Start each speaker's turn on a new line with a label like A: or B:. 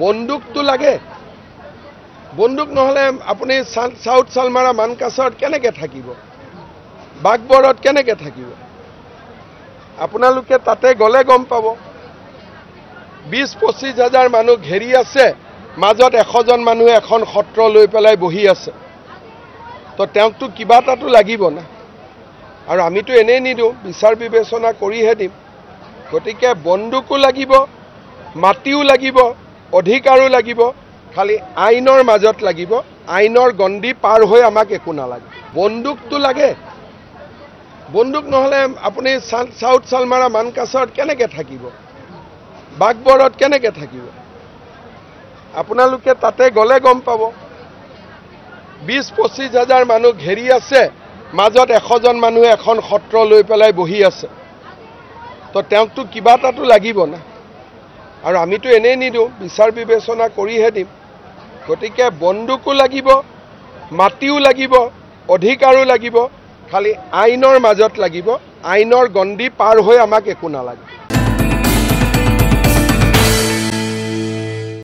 A: বন্দুকটো লাগে বন্দুক নহলে আপুনি সাউথ সালমাৰা মানকাছাৰত কেনেকে থাকিব বাগবৰত কেনেকে থাকিব আপোনালোকে তাতে গলে গম পাব 20-25 হাজাৰ মানুহ ঘেৰি আছে মাজত 100 জন মানুহে এখন সত্ৰ লৈ পেলাই বহি আছে তো তেওঁকটো কিবা এটাটো লাগিব না আৰু আমিতো এনেই নিদিও বিচাৰ বিবেচনা কৰিহে দিম গতিকে বন্দুকো লাগিব মাটিও লাগিব অধিকাৰো লাগিব খালি আইনৰ মাজত লাগিব আইনৰ গণ্ডি পাৰ হৈ আমাক একো নালাগে বন্দুকটো লাগে বন্দুক নহলে আপুনি সাউথ সালমাৰা মানকাছাৰত কেনেকে থাকিব বাগবৰত কেনেকে থাকিব আপোনালোকে তাতে গলে গম পাব 20-25 হাজাৰ মানুহ ঘেৰি আছে মাজত 100 জন মানুহে এখন সত্ৰ লৈ পেলাই বহি আছে তো তেওঁকটো কিবা এটাটো লাগিব না আৰু আমিতো এনেই নিদিও বিচাৰ বিবেচনা কৰিহে দিম গতিকে বন্দুকো লাগিব মাটিও লাগিব অধিকাৰো লাগিব খালি আইনৰ মাজত লাগিব আইনৰ গণ্ডি পাৰ হৈ আমাক একো নালাগে